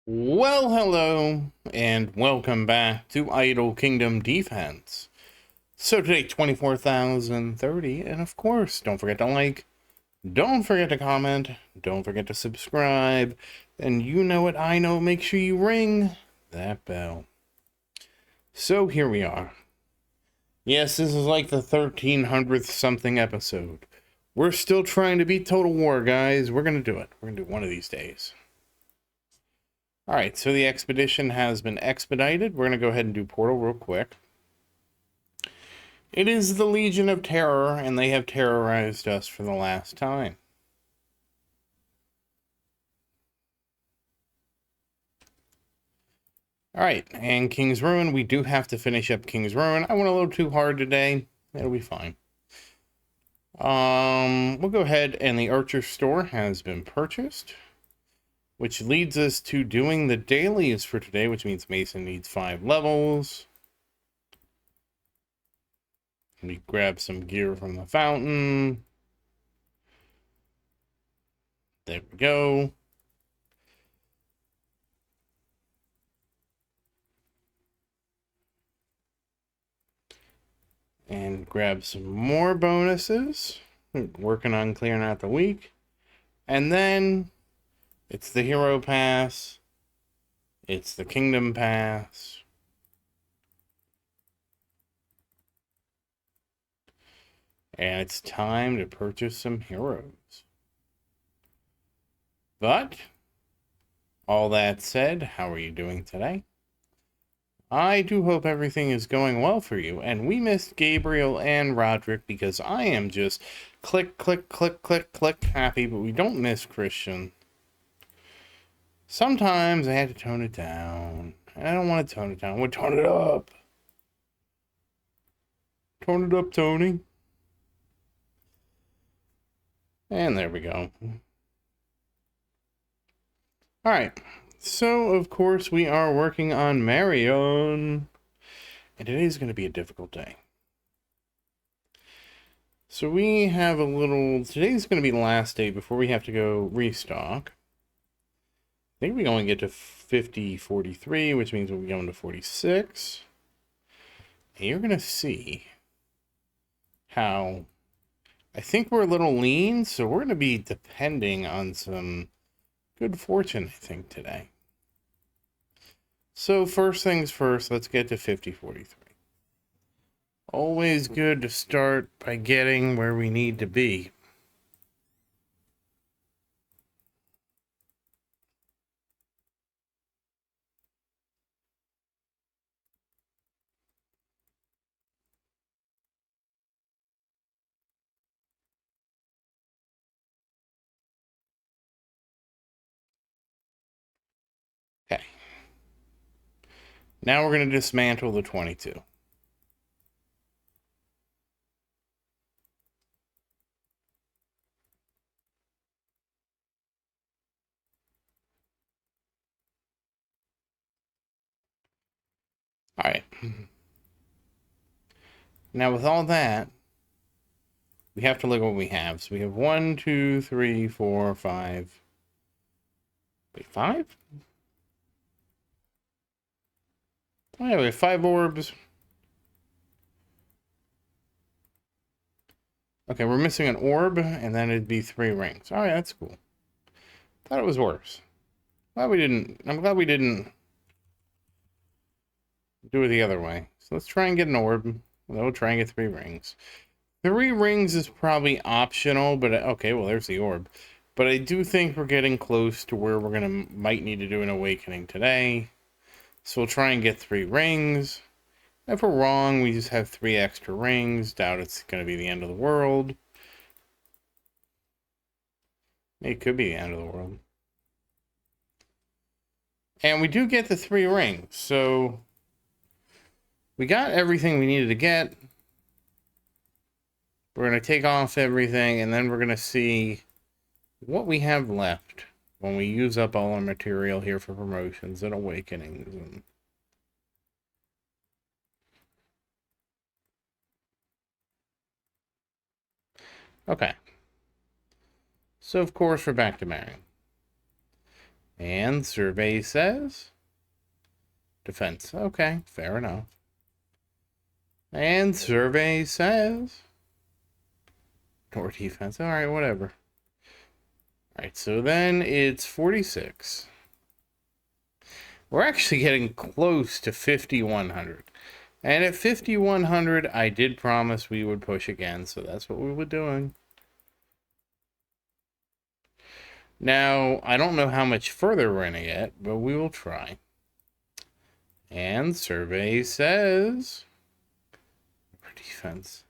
Well, hello, and welcome back to Idle Kingdom Defense. So today, 24,030, and of course, don't forget to like, don't forget to comment, don't forget to subscribe, and you know what I know, make sure you ring that bell. So here we are. Yes, this is like the 1300th something episode. We're still trying to beat Total War, guys. We're gonna do it. We're gonna do it one of these days. Alright, so the expedition has been expedited. We're going to go ahead and do Portal real quick. It is the Legion of Terror, and they have terrorized us for the last time. Alright, and King's Ruin. We do have to finish up King's Ruin. I went a little too hard today. It'll be fine. We'll go ahead, and the Archer Store has been purchased, which leads us to doing the dailies for today, which means Mason needs 5 levels. We grab some gear from the fountain. There we go. And grab some more bonuses. Working on clearing out the week. And then it's the Hero Pass. It's the Kingdom Pass. And it's time to purchase some heroes. But, all that said, how are you doing today? I do hope everything is going well for you. And we missed Gabriel and Roderick because I am just click, click, click, click, click happy, but we don't miss Christian. Sometimes I have to tone it down. I don't want to tone it down. I want to tone it up. Tone it up, Tony. And there we go. Alright. So, of course, we are working on Marion. And today's going to be a difficult day. So we have a little... Today's going to be the last day before we have to go restock. I think we only get to 50-43, which means we'll be going to 46. And you're going to see how... I think we're a little lean, so we're going to be depending on some good fortune, I think, today. So first things first, let's get to 50-43. Always good to start by getting where we need to be. Okay. Now we're going to dismantle the 22. Alright. Now with all that, we have to look at what we have. So we have 1, 2, 3, 4, 5. Wait, 5? Oh, yeah, we have 5 orbs. Okay, we're missing an orb, and then it'd be 3 rings. Alright, that's cool. Thought it was worse. I'm glad we didn't do it the other way. So let's try and get an orb. We'll try and get 3 rings. 3 rings is probably optional, but okay, well, there's the orb. But I do think we're getting close to where might need to do an awakening today. So we'll try and get 3 rings. If we're wrong, we just have 3 extra rings. Doubt it's going to be the end of the world. It could be the end of the world. And we do get the 3 rings, so we got everything we needed to get. We're going to take off everything, and then we're going to see what we have left when we use up all our material here for promotions and awakenings. And okay. So, of course, we're back to Marion. And survey says defense. Okay, fair enough. And survey says or defense. All right, whatever. All right, so then it's 46. We're actually getting close to 5,100. And at 5,100, I did promise we would push again, so that's what we were doing. Now, I don't know how much further we're going to get, but we will try. And survey says defense.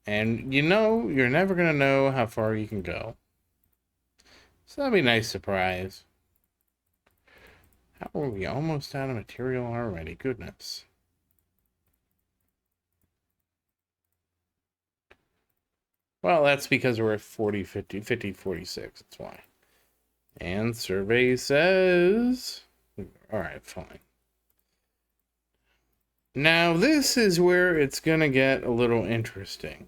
And you know, you're never going to know how far you can go. So that'll be a nice surprise. How are we almost out of material already? Goodness. Well, that's because we're at 40, 50, 50, 46. That's why. And survey says... All right, fine. Now, this is where it's going to get a little interesting.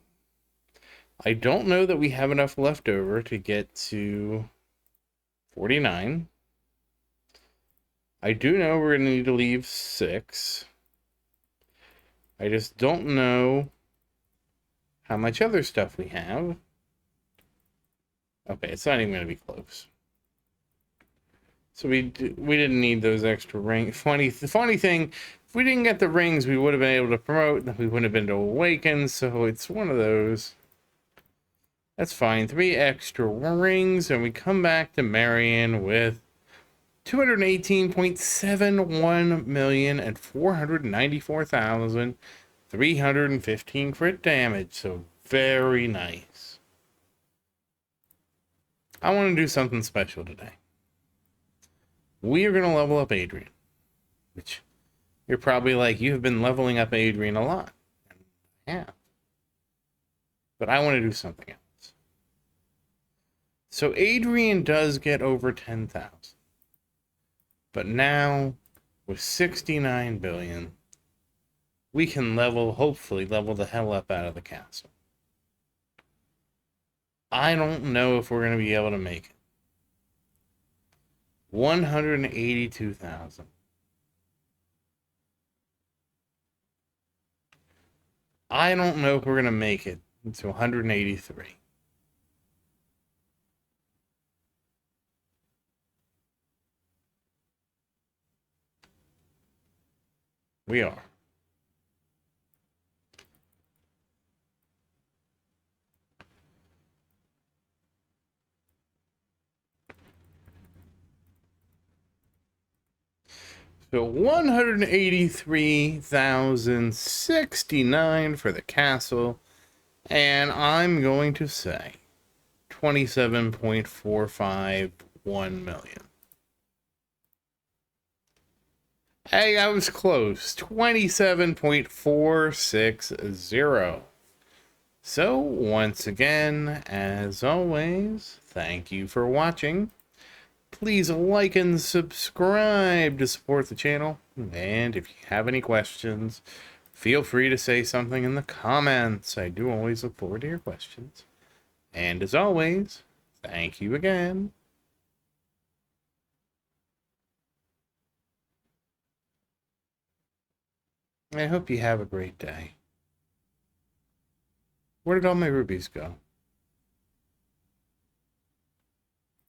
I don't know that we have enough left over to get to 49. I do know we're going to need to leave 6. I just don't know how much other stuff we have. Okay, it's not even going to be close. So we didn't need those extra rings. The funny thing, if we didn't get the rings, we would have been able to promote. We wouldn't have been to awaken. So it's one of those. That's fine. 3 extra rings, and we come back to Marion with 218.71 million and 494,315 crit damage. So very nice. I want to do something special today. We are going to level up Adrian, which you're probably like, you have been leveling up Adrian a lot. Yeah. But I want to do something else. So Adrian does get over 10,000. But now, with 69 billion, we can hopefully level the hell up out of the castle. I don't know if we're going to be able to make it. 182,000. I don't know if we're going to make it to 183. We are. So 183,069 for the castle. And I'm going to say 27.451 million. Hey, I was close. 27.460. So, once again, as always, thank you for watching. Please like and subscribe to support the channel. And if you have any questions, feel free to say something in the comments. I do always look forward to your questions. And as always, thank you again. I hope you have a great day. Where did all my rubies go?